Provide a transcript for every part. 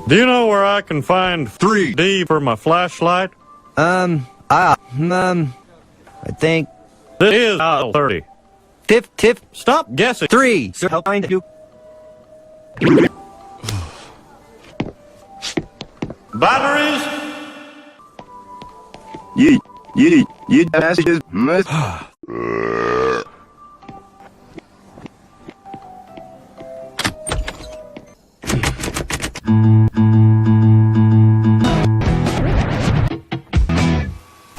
Do you know where I can find 3D for my flashlight? I think... It is aisle 30. Tiff. Stop guessing. 3. Sir, I'll find you. Batteries? You messages must...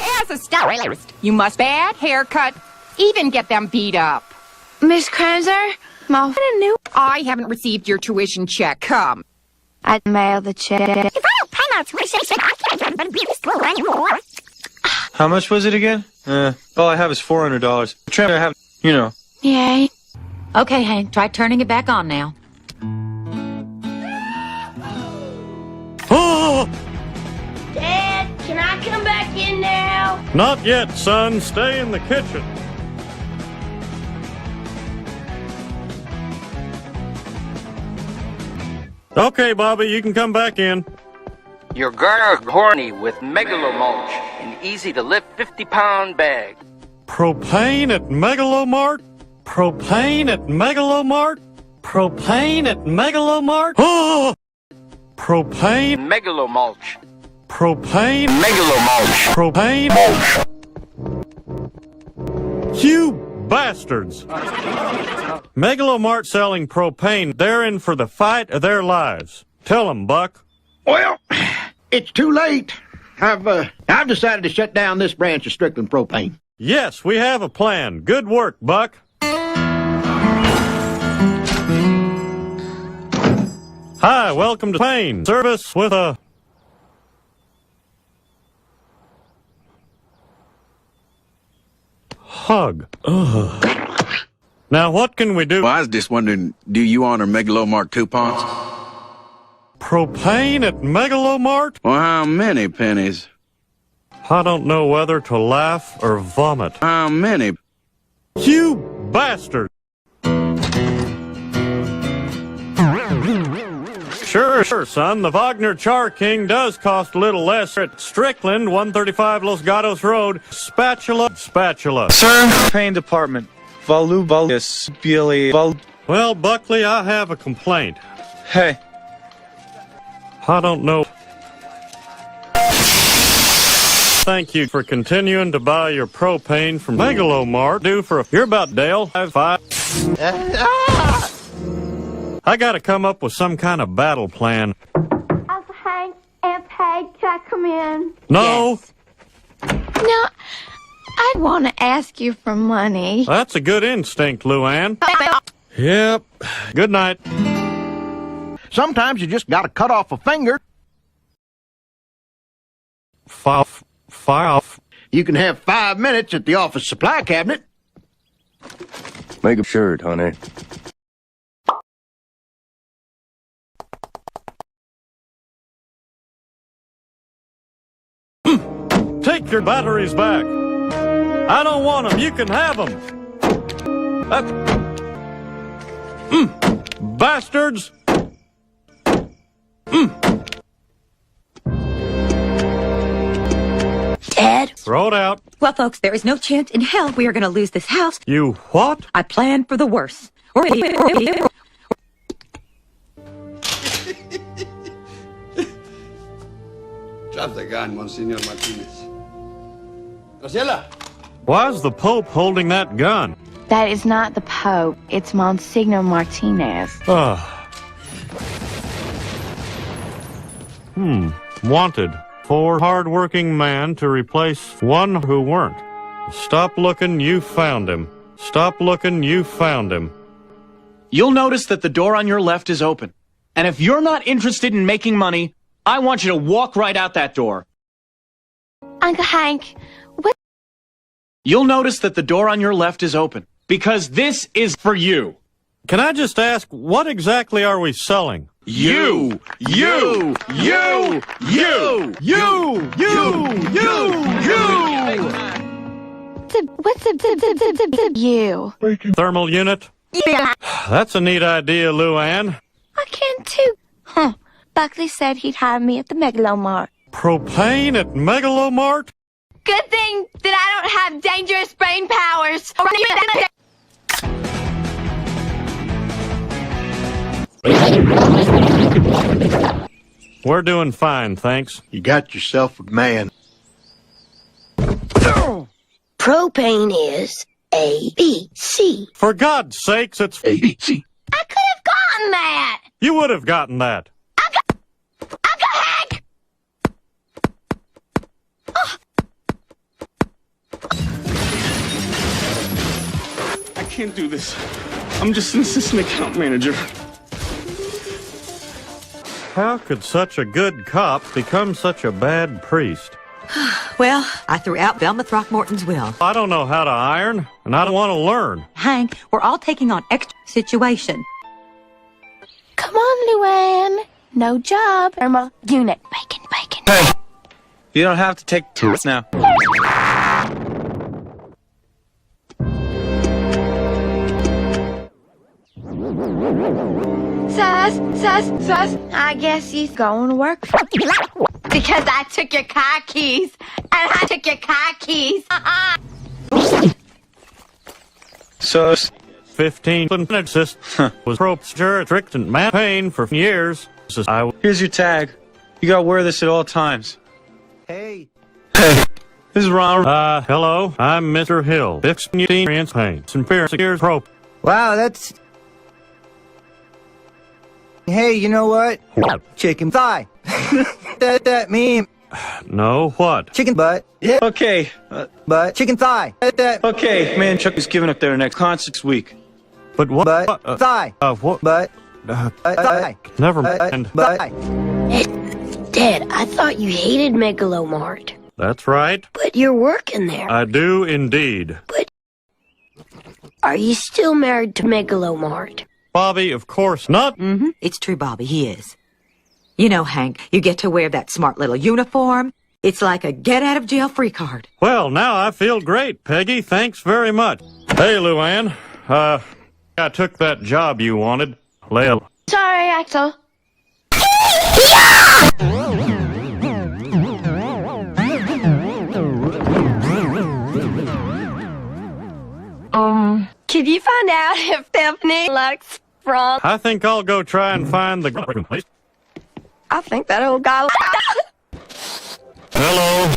As a stylist, you must bad haircut, even get them beat up. Miss Kranzer, I haven't received your tuition check. Come. I'd mail the check. If I don't pay my tuition, I can't even be in school anymore. How much was it again? All I have is $400. Trying to have, you know. Yay. Okay, Hank, try turning it back on now. Oh! Dad, can I come back in now? Not yet, son. Stay in the kitchen. Okay, Bobby, you can come back in. You're garner horny with megalomulch, an easy-to-lift 50-pound bag. Propane at Megalomart? Propane at Megalomart? Propane at Megalomart? Oh! Propane? Megalomulch. Propane? Megalomulch. Propane? You bastards! Megalomart selling propane. They're in for the fight of their lives. Tell them, Buck. Well, it's too late. I've decided to shut down this branch of Strickland Propane. Yes, we have a plan. Good work, Buck. Hi, welcome to Propane service with a... hug. Ugh. Now, what can we do? Well, I was just wondering, do you honor Megalomart coupons? Propane at Megalomart? Well, how many pennies? I don't know whether to laugh or vomit. How many? You bastard! Sure, son. The Wagner Char King does cost a little less at Strickland, 135 Los Gatos Road. Spatula. Sir, Pain Department. Well, Buckley, I have a complaint. hey. I don't know. Thank you for continuing to buy your propane from Megalomart. You're about Dale. Five. I gotta come up with some kind of battle plan. Uncle Hank, Aunt Peg, can I come in? No. No, I'd want to ask you for money. That's a good instinct, Luann. Yep. Good night. Sometimes you just gotta cut off a finger. Fire off. You can have 5 minutes at the office supply cabinet. Make a shirt, honey. Take your batteries back. I don't want them. You can have them. Bastards. Dad? Throw it out. Well, folks, there is no chance in hell we are going to lose this house. You what? I planned for the worst. Drop the gun, Monsignor Martinez. Graciela! Why's the Pope holding that gun? That is not the Pope. It's Monsignor Martinez. Wanted. 4 hard-working man to replace 1 who weren't. Stop looking, you found him. Stop looking, you found him. You'll notice that the door on your left is open. And if you're not interested in making money, I want you to walk right out that door. Uncle Hank, what? You'll notice that the door on your left is open, because this is for you. Can I just ask, what exactly are we selling? You! What's a you? Thermal unit? Yeah. That's a neat idea, Luann. I can too. Huh. Buckley said he'd hire me at the Megalomart. Propane at Megalomart? Good thing that I don't have dangerous brain powers. We're doing fine, thanks. You got yourself a man. Propane is ABC. For God's sakes, it's ABC. I could have gotten that. You would have gotten that. I got Hank. I can't do this. I'm just an assistant account manager. How could such a good cop become such a bad priest? Well, I threw out Velma Throckmorton's will. I don't know how to iron, and I don't want to learn. Hank, we're all taking on extra situation. Come on, Luann. No job. Irma, unit. Bacon, bacon. You don't have to take tours now. Sus. I guess he's going to work. Because I took your car keys. And I took your car keys. So, 15 minutes was strict and man pain for years. here's your tag. You gotta wear this at all times. Hey. This is Ron. Hello, I'm Mr. Hill. Experience pain. Some years rope. Wow, that's... Hey, you know what? Chicken thigh. that mean... No, what? Chicken butt. Yeah. Okay. Butt. Chicken thigh. Okay, man, Chuck is giving up their next concerts week. But what? Butt. Thigh. What? Butt. Thigh. Never mind. Thigh. Dad, I thought you hated Megalomart. That's right. But you're working there. I do indeed. But are you still married to Megalomart? Bobby, of course not. Mm-hmm. It's true, Bobby, he is. You know, Hank, you get to wear that smart little uniform. It's like a get-out-of-jail-free card. Well, now I feel great, Peggy. Thanks very much. Hey, Luann. I took that job you wanted. Leia. Sorry, Axel. Can you find out if Stephanie looks from? I think I'll go try and find the... I think that old guy. Hello.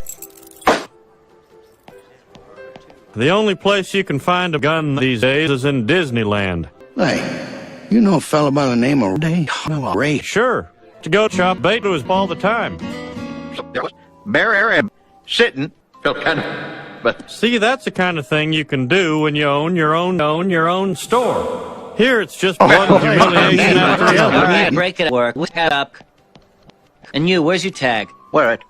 The only place you can find a gun these days is in Disneyland. Hey, you know a fella by the name of Ray? Sure. To go chop bait to his ball the time. Bear Arab sitting. Felt kind of... But see, that's the kind of thing you can do when you own your own store. Here, it's just one humiliation after the other. Break it at work. Head up. And you, where's your tag? where it?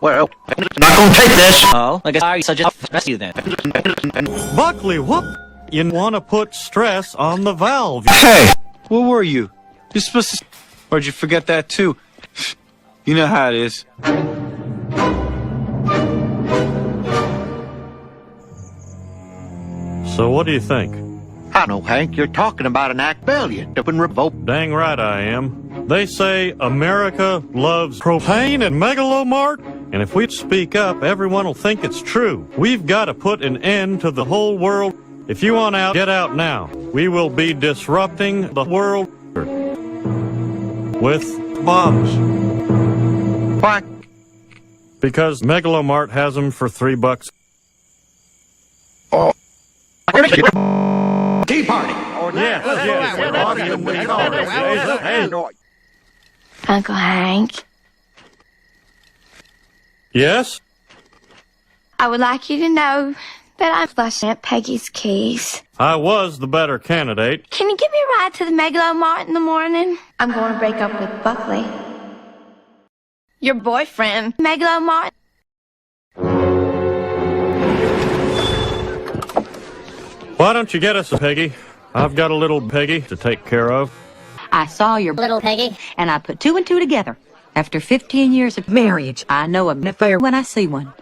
Not gonna take this. Oh, I guess I suggest rest you then. Buckley, what? You want to put stress on the valve. Hey! Where were you? You're supposed to... Or did you forget that, too? You know how it is. So what do you think? I know, Hank. You're talking about an rebellion. Up and revolt. Dang right I am. They say America loves propane and Megalomart, and if we speak up, everyone will think it's true. We've got to put an end to the whole world. If you want out, get out now. We will be disrupting the world with bombs. Why? Because Megalomart has them for $3. Oh. Tea party. Yes. Uncle Hank, Yes? I would like you to know that I'm flushing Aunt Peggy's keys. I was the better candidate. Can you give me a ride to the Megalomart in the morning? I'm going to break up with Buckley. Your boyfriend. Megalomart. Why don't you get us a Peggy? I've got a little Peggy to take care of. I saw your little Peggy, and I put two and two together. After 15 years of marriage, I know an affair when I see one.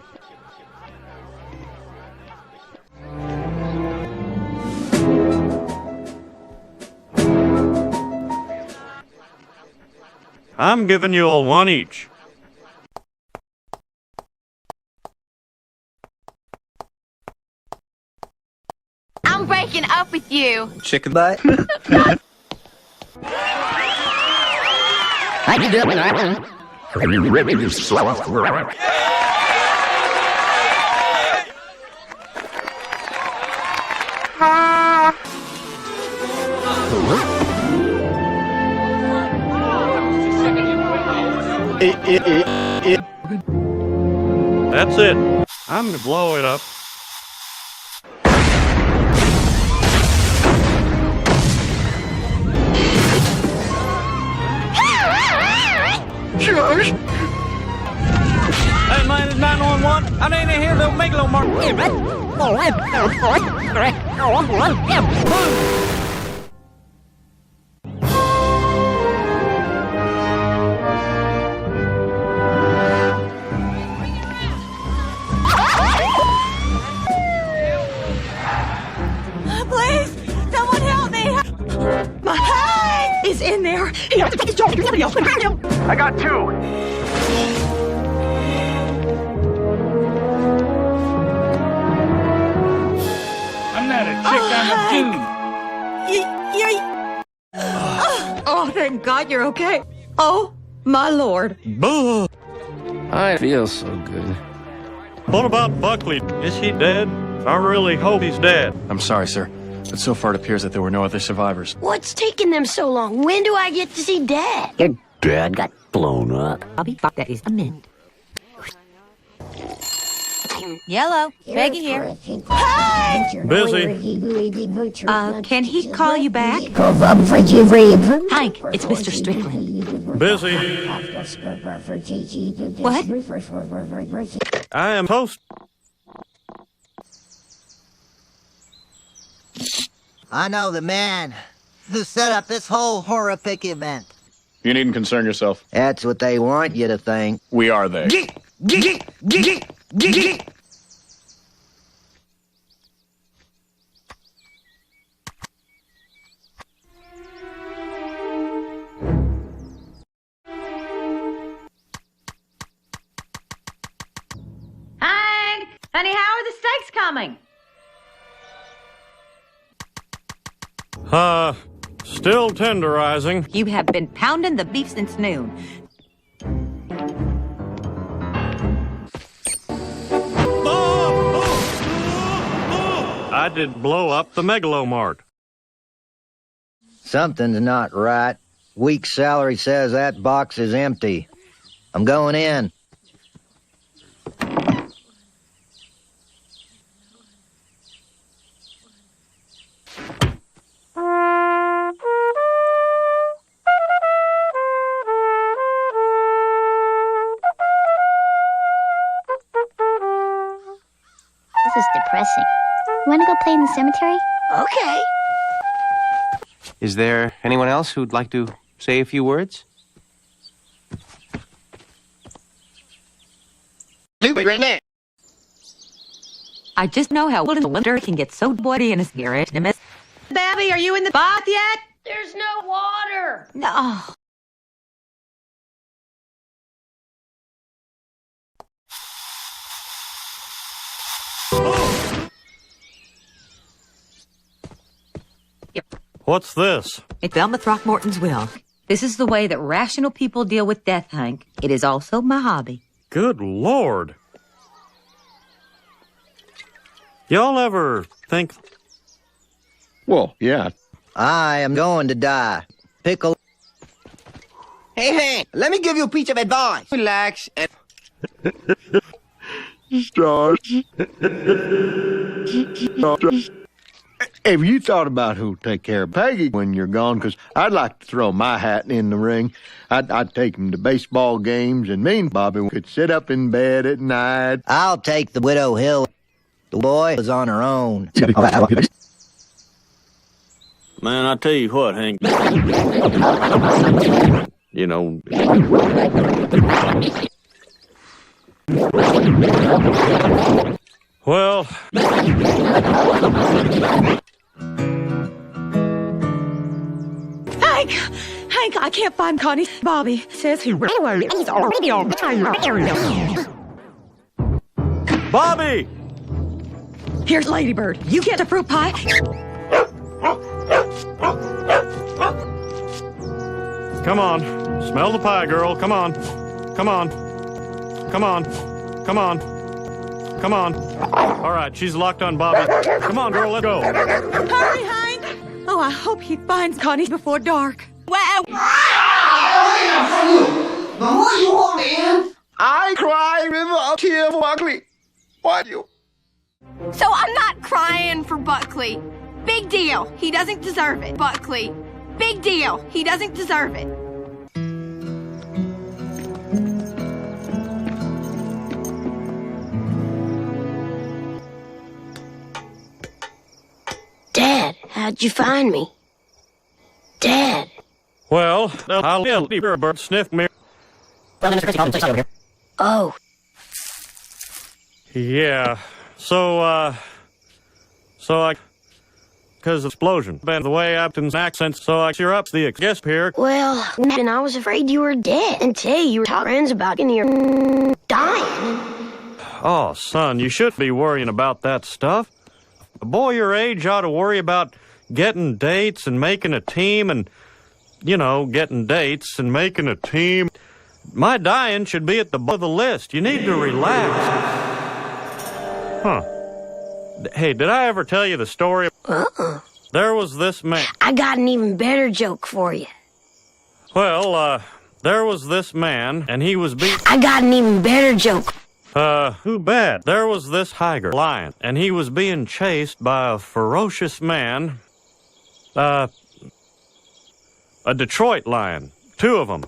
I'm giving you all one each. I'm breaking up with you. Chicken But That's it. I'm gonna blow it up. Hey, man, it's 911. I need to hear the Megalo Mark. Please, someone help me! My hand is in there. I got two. I'm not a chick, I'm a dude. Oh, thank God you're okay. Oh, my Lord. Buh. I feel so good. What about Buckley? Is he dead? I really hope he's dead. I'm sorry, sir, but so far it appears that there were no other survivors. What's taking them so long? When do I get to see Dad? Your dad got blown up. Bobby, that is a mint. Yellow, Peggy here. Busy. Can he call you back? Hank, it's Mr. Strickland. Busy. What? I am host. I know the man who set up this whole horrific event. You needn't concern yourself. That's what they want you to think. We are they. Hank, honey, how are the steaks coming? Still tenderizing. You have been pounding the beef since noon. I did blow up the Megalomart. Something's not right. Week's salary says that box is empty. I'm going in. This is depressing. You want to go play in the cemetery? Okay. Is there anyone else who'd like to say a few words? I just know how little winter can get so bloody in a spirit. Babby, are you in the bath yet? There's no water. No. What's this? It's Velma Throckmorton's will. This is the way that rational people deal with death, Hank. It is also my hobby. Good Lord. Y'all ever think... Well, yeah. I am going to die. Pickle. Hey, Hank, let me give you a piece of advice. Relax and... Have you thought about who'll take care of Peggy when you're gone? Because I'd like to throw my hat in the ring. I'd take him to baseball games, and me and Bobby could sit up in bed at night. I'll take the Widow Hill. The boy is on her own. Man, I tell you what, Hank. You know... Well... Hank! Hank, I can't find Connie. Bobby says he really is already on the Bobby! Here's Ladybird. You get the fruit pie. Come on. Smell the pie, girl. Come on. Come on. Come on. Come on. Come on. All right, she's locked on Bobby. Come on, girl, let's go. Hurry, Hank. Oh, I hope he finds Connie before dark. Wow. What you want, man? I cry river of tears for Buckley. Why you? So I'm not crying for Buckley. Big deal. He doesn't deserve it. Buckley. Big deal. He doesn't deserve it. Dad, how'd you find me? Dad. Well, I'll let your bird sniff me. Oh. Yeah. So, because of explosion. Been the way Upton's accent, so I cheer up the guest here. Well, and I was afraid you were dead until you were talking to friends about getting your dying. Oh, son, you shouldn't be worrying about that stuff. A boy your age ought to worry about getting dates and making a team and, getting dates and making a team. My dying should be at the bottom of the list. You need to relax. Huh. Hey, did I ever tell you the story? There was this man. I got an even better joke for you. Well, there was this man, and he was being... I got an even better joke. Who bad? There was this tiger lion, and he was being chased by a ferocious man. A Detroit lion. 2 of them.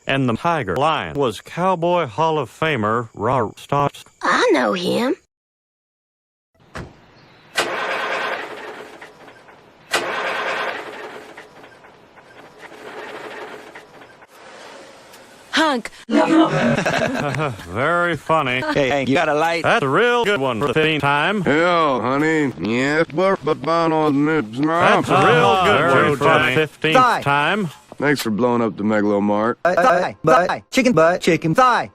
And the tiger lion was Cowboy Hall of Famer Robert Stotts. I know him. Hunk. Very funny. Hey, you got a light? That's a real good one for the 15th time. Hell, honey. Yes, but on this now. That's a real good one for the 15th time. Thanks for blowing up the Megalomart. Thigh, butt, chicken, chicken, thigh.